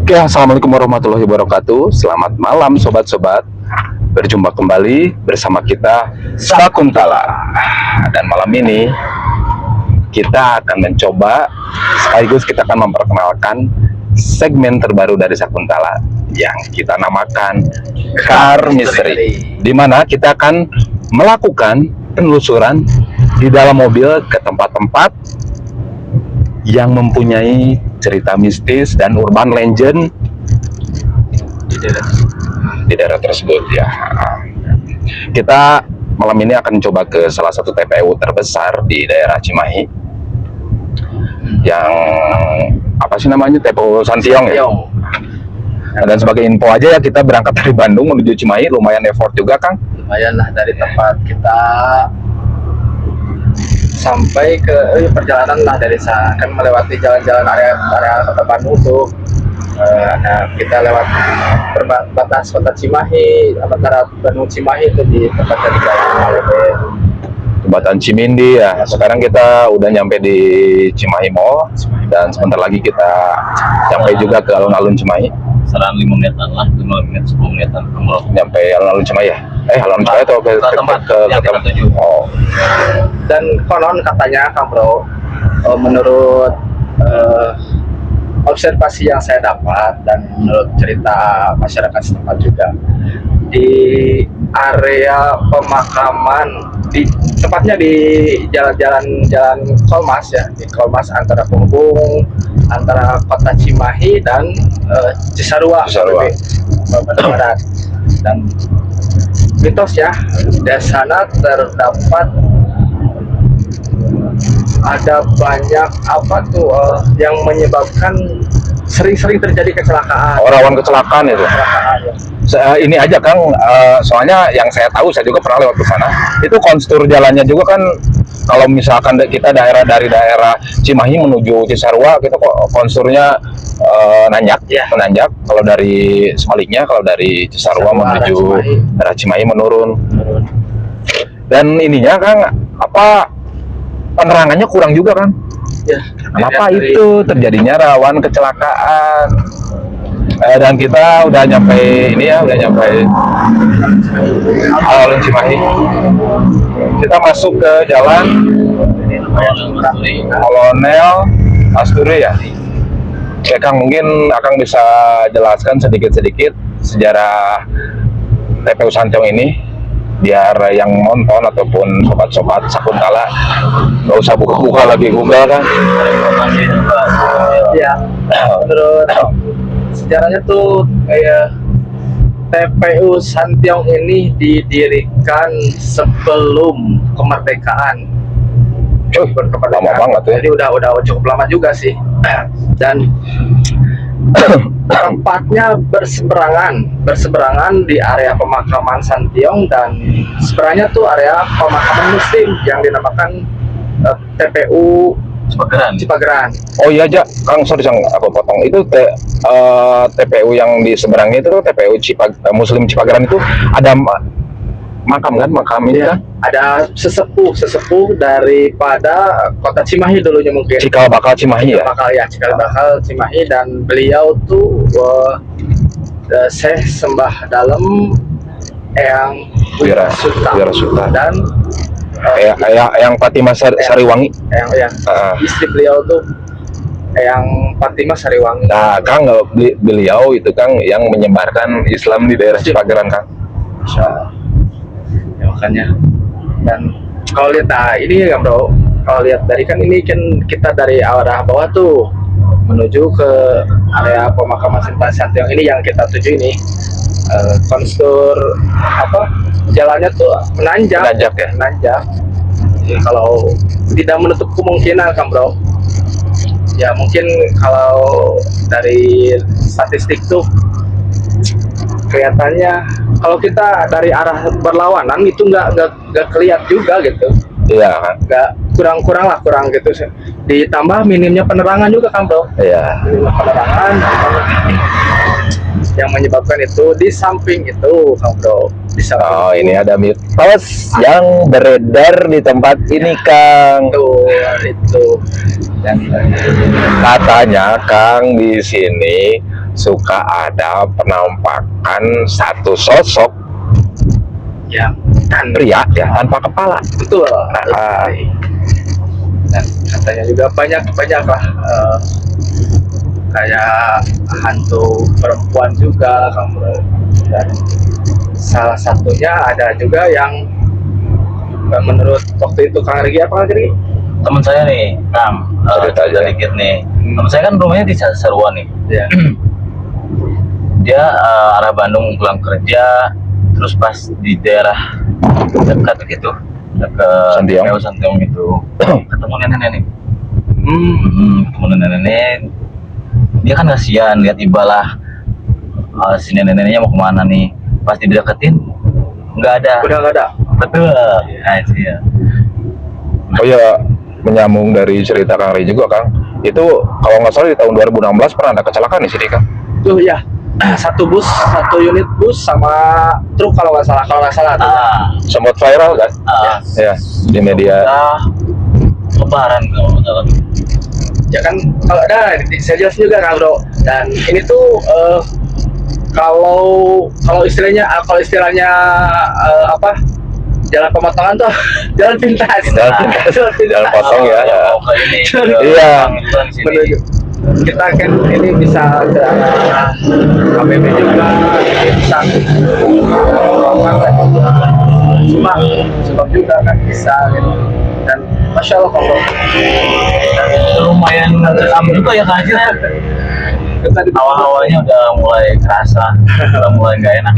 Oke, assalamualaikum warahmatullahi wabarakatuh. Selamat malam sobat-sobat. Berjumpa kembali bersama kita Sakuntala. Dan malam ini kita akan mencoba sekaligus kita akan memperkenalkan segmen terbaru dari Sakuntala yang kita namakan Car Mystery, di mana kita akan melakukan penelusuran di dalam mobil ke tempat-tempat yang mempunyai cerita mistis dan urban legend di daerah tersebut ya. Kita malam ini akan coba ke salah satu TPU terbesar di daerah Cimahi, yang apa sih namanya, TPU Santiong ya. Dan sebagai info aja ya, kita berangkat dari Bandung menuju Cimahi, lumayan effort juga Kang. Lumayan lah, dari tempat kita sampai ke perjalanan lah, dari sana kan melewati jalan-jalan area kota Bandung tuh. Nah, kita lewat batas kota Cimahi, antara Bandung Cimahi itu di tempat dari jalan Jembatan Cimindi ya. Sekarang kita udah nyampe di Cimahi Mall dan sebentar lagi kita sampai juga ke alun-alun Cimahi. Sekarang 5 menitan lah, 5 menit 10 menitan nyampe alun-alun Cimahi ya. Alun-alun Cimahi atau ke tempat yang kita tuju. Oh. Dan konon katanya Kang Bro, menurut observasi yang saya dapat dan menurut cerita masyarakat setempat juga, di area pemakaman, tepatnya di jalan Kolmas ya, di Kolmas antara Punggung, antara kota Cimahi dan Cisarua. Barat. Dan mitos ya, di sana terdapat ada banyak yang menyebabkan sering-sering terjadi kecelakaan. Rawan kecelakaan itu. Ini aja Kang, soalnya yang saya tahu, saya juga pernah lewat ke sana. Itu konstur jalannya juga kan, kalau misalkan kita dari daerah Cimahi menuju Cisarua, kita kok konsturnya menanjak. Kalau dari sebaliknya, kalau dari Cisarua menuju daerah Cimahi menurun. Dan ininya Kang, penerangannya kurang juga kan? Ya, kenapa itu terjadinya rawan kecelakaan? Dan kita udah nyampe alun Cimahi. Kita masuk ke jalan Kolonel Asturi ya. Oke Kang, mungkin Akang bisa jelaskan sedikit-sedikit sejarah TPU Santiong ini, biar yang nonton ataupun sobat-sobat Sakuntala nggak usah buka-buka lagi Google kan. Ya, menurut sejarahnya tuh kayak TPU Santiong ini didirikan sebelum kemerdekaan. Lama banget ya. Jadi udah cukup lama juga sih. Dan tempatnya berseberangan di area pemakaman Santiong, dan seberangnya tuh area pemakaman Muslim yang dinamakan TPU Cipageran. Oh iya aja Kang, sorry aku potong. Itu TPU yang di seberangnya itu TPU Muslim Cipageran itu ada makam ini kan? Ada sesepuh daripada kota Cimahi dulunya, mungkin Cikal Bakal Cimahi ya? Cikal Bakal Cimahi, dan beliau tuh Syekh Sembah Dalem Eyang Wirasuta dan Eyang Fatimah Sariwangi. Istri beliau tuh Eyang Fatimah Sariwangi. Nah Kang, beliau itu Kang yang menyebarkan Islam di daerah Cipageran Kang. Ya, makanya. Dan kalau lihat ini ya Bro, kalau lihat dari kita dari arah bawah tuh menuju ke area pemakaman Santiong ini yang kita tuju ini, konstur jalannya tuh menanjak. Menanjak ya? Menanjak. Jadi kalau tidak menutup kemungkinan kan bro, ya mungkin kalau dari statistik tuh kelihatannya kalau kita dari arah berlawanan itu nggak kelihatan juga gitu. Iya kan? Nggak, kurang gitu. Ditambah minimnya penerangan juga kan bro. Iya. Minimnya penerangan yang menyebabkan itu. Di samping itu kan bro, di samping Oh, ini ada mitos yang beredar di tempat ini, Kang. itu dan Katanya, Kang, di sini suka ada penampakan satu sosok yang dan pria ya tanpa kepala. betul. Ah. Dan katanya juga banyak lah kayak hantu perempuan juga kamu, dan salah satunya ada juga yang menurut waktu itu Kang Regi apa Kang Regi? Teman saya nih, Kang, Cerita aja. dikit nih. Teman saya kan rumahnya di Seruan nih. Ya. Dia arah Bandung pulang kerja, terus pas di daerah dekat gitu, dekat Santiong. Leo Santiong itu, ketemu nenek-nenek nih. Ketemu nenek-nenek. Dia kan kasihan lihat ibalah si nenek-neneknya mau kemana nih. Pas dideketin, nggak ada. Udah nggak ada. Betul. Nah, itu ya. Oh ya, menyambung dari cerita Kang Ray juga, Kang. Itu kalau nggak salah di tahun 2016 pernah ada kecelakaan di sini, Kang. Tuh ya, satu unit bus sama truk kalau nggak salah. Sempat viral kan? Ya, di media. Lebaran kalau nggak salah. Ya kan, kalau ada saya jelas juga kan bro. Dan ini tuh kalau istilahnya apa, jalan pemotongan tuh jalan pintas. Jalan potong ya. Mau ke ini. Iya. Menuju kita kan ini bisa ke arah KBB juga, bisa Subang juga kan bisa gitu. Dan masya Allah kalau Lumayan ngegam juga ya hasilnya. Awal-awalnya udah mulai kerasa, udah mulai nggak enak,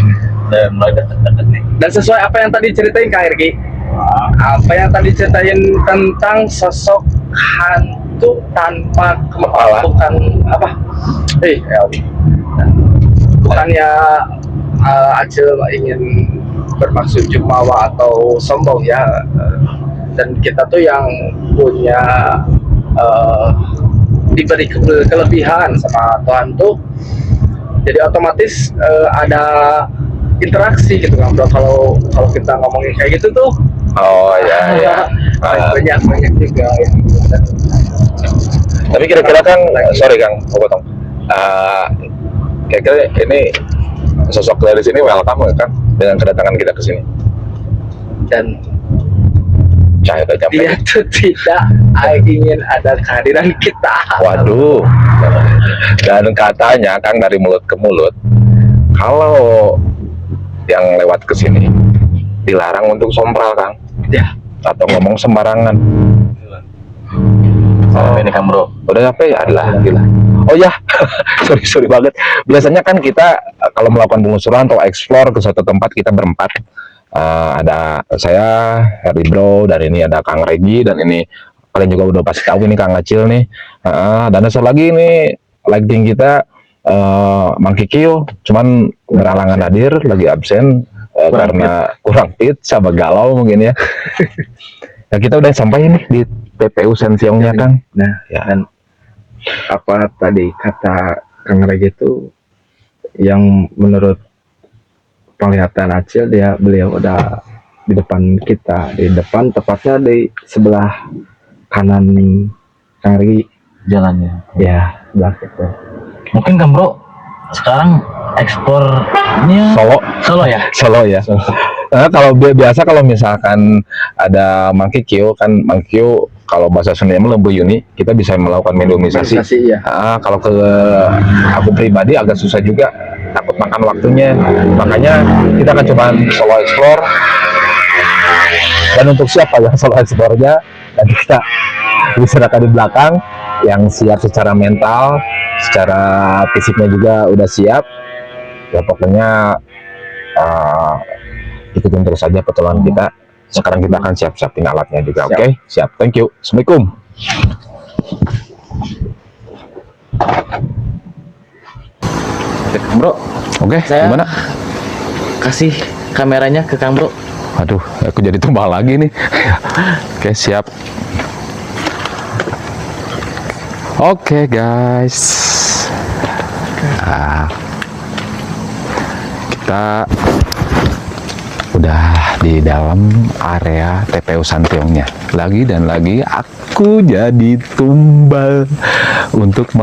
udah mulai deket-deket nih. dan sesuai apa yang tadi ceritain Kak Ergi, apa yang tadi ceritain tentang sosok hantu tanpa kepala, bukan apa, bukannya Acil ingin bermaksud jumawa atau sombong ya, dan kita tuh yang punya diberi kelebihan sama Tuhan tuh, jadi otomatis ada interaksi gitu kan bro. Kalau kita ngomongin kayak gitu tuh, Oh ya. banyak juga ya. Tapi kira-kira Kang, sorry Kang, aku potong. Kira-kira ini sosok dari sini welcome nggak, Kang, dengan kedatangan kita ke sini? Dan Cahaya udah nyampe. dia tuh tidak ingin ada kehadiran kita. Waduh. Dan katanya Kang, dari mulut ke mulut, kalau yang lewat ke sini dilarang untuk sompral, Kang. Ya. Atau ngomong sembarangan. Ini Kang Bro. Udah nyampe ya? Adalah gila. Oh ya, sorry banget. Biasanya kan kita kalau melakukan penelusuran atau explore ke suatu tempat, kita berempat. Ada saya, Heri Bro, dan ini ada Kang Regi, dan ini kalian juga udah pasti tahu ini Kang Acil nih. Dan ada satu lagi nih lighting kita, Mang Kikio, cuman berhalangan hadir, lagi absen karena kurang fit sama galau mungkin ya. Nah, kita udah sampai nih di TPU Sensiongnya, Kang. Nah, Ya. dan apa tadi kata Kang Regi itu yang menurut penglihatan Acil, beliau udah di depan kita, di depan tepatnya di sebelah kanan Kang Regi Jalannya. ya, sebelah itu. Mungkin Kang Bro sekarang ekspornya Solo ya. Solo ya. Nah, kalau biasa kalau misalkan ada Mang Kikio, kan Mang Kikio kalau bahasa Sundanya lembu Yuni, kita bisa melakukan minimalisasi. Ya. Kalau ke aku pribadi agak susah juga, takut makan waktunya. Makanya kita akan coba solo explore. Dan untuk siapa yang solo explore-nya, nanti kita diserahkan di belakang, yang siap secara mental, secara fisiknya juga udah siap. Ya pokoknya ikutin terus aja petualangan kita. Sekarang kita akan siap-siapin alatnya juga. Siap. Oke, siap. Thank you. Assalamualaikum. Bro, Oke, Saya- gimana? kasih kameranya ke Kang Bro. Aduh, aku jadi tumbal lagi nih. Oke, siap. Oke, guys. Nah, kita udah di dalam area TPU Santiongnya. Lagi dan lagi aku jadi tumbal untuk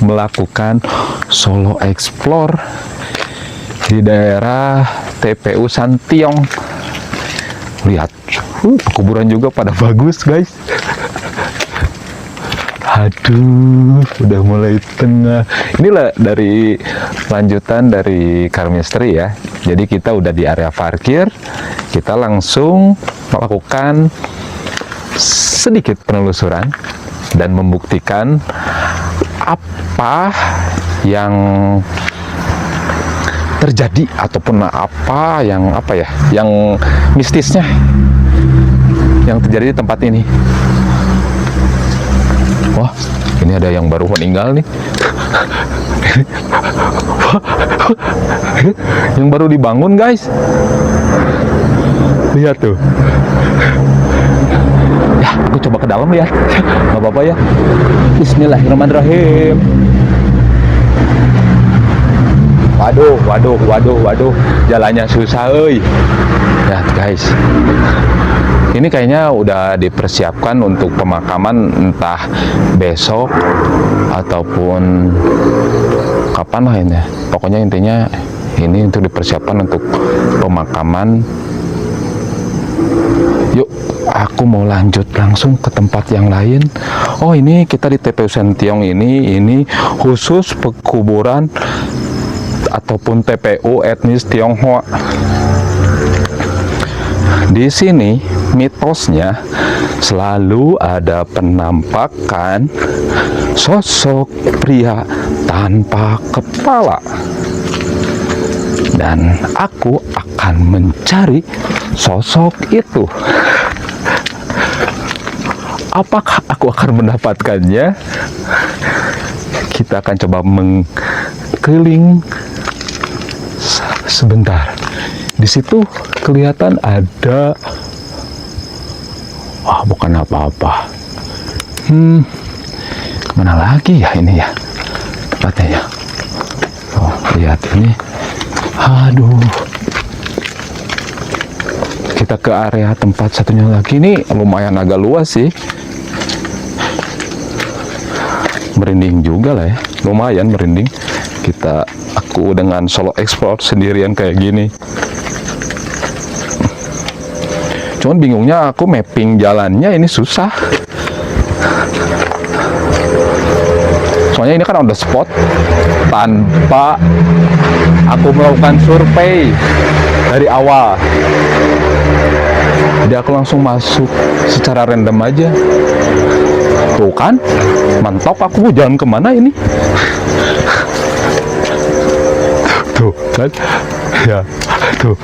melakukan solo explore di daerah TPU Santiong. Lihat, kuburan juga pada bagus, guys. Aduh, udah mulai tengah. Inilah dari lanjutan dari car mystery ya. Jadi kita udah di area parkir, kita langsung melakukan sedikit penelusuran dan membuktikan apa yang terjadi ataupun apa yang mistisnya yang terjadi di tempat ini. Wah, ini ada yang baru meninggal nih. Yang baru dibangun, guys. Lihat tuh. Ya, aku coba ke dalam lihat. Nggak apa-apa ya. Bismillahirrahmanirrahim. Waduh. Jalannya susah, euy. Ya, guys. Ini kayaknya udah dipersiapkan untuk pemakaman entah besok ataupun kapan lah ini. Pokoknya intinya ini untuk dipersiapkan untuk pemakaman. Yuk, aku mau lanjut langsung ke tempat yang lain. Oh, ini kita di TPU Santiong ini khusus pekuburan ataupun TPU etnis Tionghoa. Di sini mitosnya selalu ada penampakan sosok pria tanpa kepala. Dan aku akan mencari sosok itu. Apakah aku akan mendapatkannya? Kita akan coba mengkeliling sebentar. Di situ kelihatan ada, wah, bukan apa-apa. Kemana lagi ya ini ya tempatnya ya? Oh, lihat ini. Aduh. Kita ke area tempat satunya lagi. Ini lumayan agak luas sih. Merinding juga lah ya. Lumayan merinding. Aku dengan solo explore sendirian kayak gini. Cuman bingungnya aku mapping jalannya ini susah. Soalnya ini kan on the spot tanpa aku melakukan survei dari awal. Jadi aku langsung masuk secara random aja. Tuh kan, mantap, aku mau jalan kemana ini? Tuh kan, ya, tuh,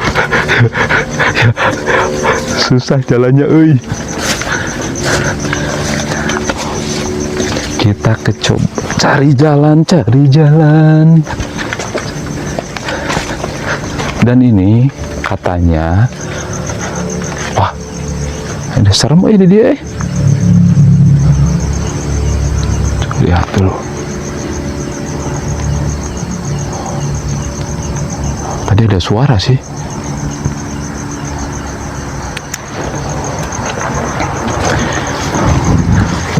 ya, susah jalannya, euy. Kita coba cari jalan. Dan ini katanya, wah, ada serem ini dia. Lihat dulu. Tadi ada suara sih.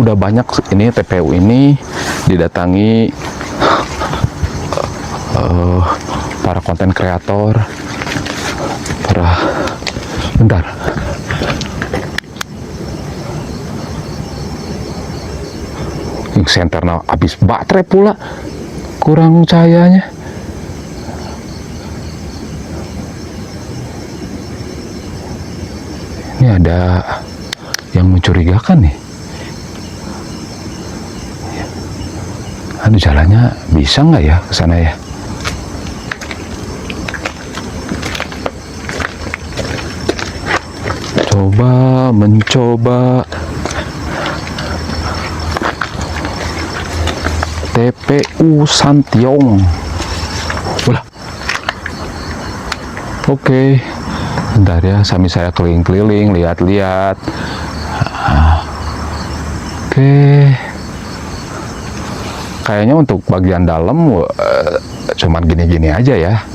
Udah banyak ini TPU ini didatangi para konten kreator, bentar. Senternya habis baterai pula, kurang cahayanya. Ini ada yang mencurigakan nih. Aduh, jalannya bisa nggak ya ke sana ya? mencoba TPU Santiong. Ulah. Oke. Bentar ya, sambil saya keliling-keliling, lihat-lihat. Oke. Kayaknya untuk bagian dalam cuman gini-gini aja ya.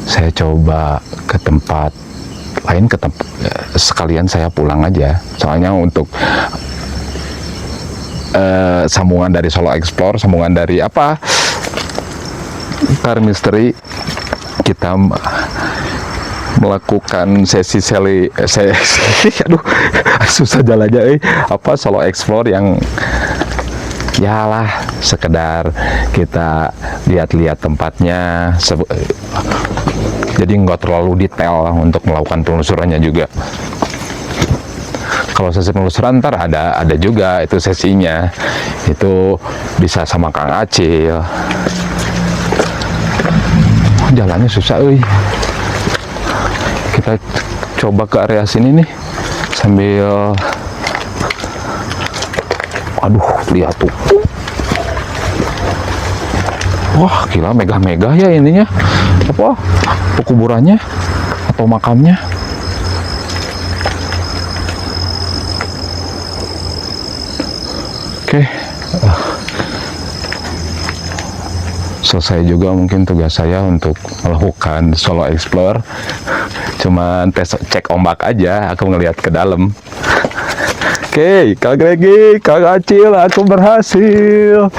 Saya coba ke tempat lain, sekalian saya pulang aja. Soalnya untuk sambungan dari Solo Explore, sambungan dari Car Mystery, kita melakukan sesi aduh susah jalannya Solo Explore yang yalah sekedar kita lihat-lihat tempatnya, jadi nggak terlalu detail untuk melakukan penelusurannya juga. Kalau sesi penelusuran ntar ada juga itu sesinya, itu bisa sama Kang Acil. Jalannya susah kita coba ke area sini nih sambil lihat tuh. Wah gila, megah-megah ya ininya, pekuburannya atau makamnya. Oke. Selesai juga mungkin tugas saya untuk melakukan Solo Explore. Cuman cek ombak aja, aku ngelihat ke dalam. Oke, Kang Gregi, Kang Acil, aku berhasil.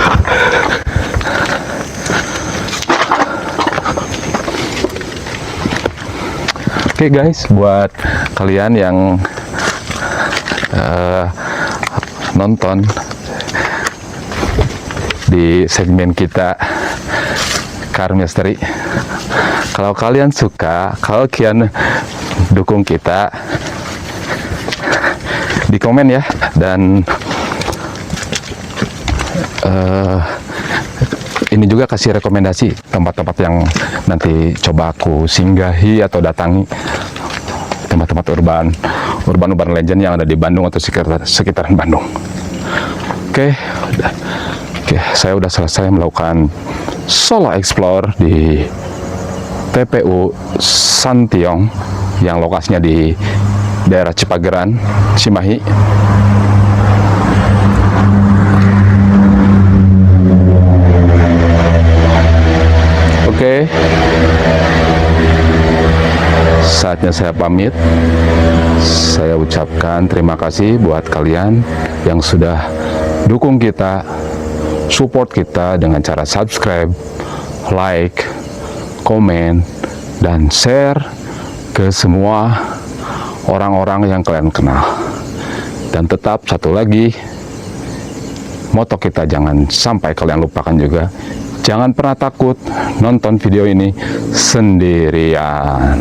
Oke guys, buat kalian yang nonton di segmen kita Car Mystery, kalau kalian suka, kalau kalian dukung kita, di komen ya. Dan ini juga kasih rekomendasi tempat-tempat yang nanti coba aku singgahi atau datangi, tempat-tempat urban legend yang ada di Bandung atau sekitaran Bandung. Oke, saya udah selesai melakukan Solo Explore di TPU Santiong yang lokasinya di daerah Cipageran, Cimahi. Oke, saatnya saya pamit. Saya ucapkan terima kasih buat kalian yang sudah dukung kita, support kita dengan cara subscribe, like, komen, dan share ke semua orang-orang yang kalian kenal. Dan tetap satu lagi, moto kita jangan sampai kalian lupakan juga, jangan pernah takut nonton video ini sendirian.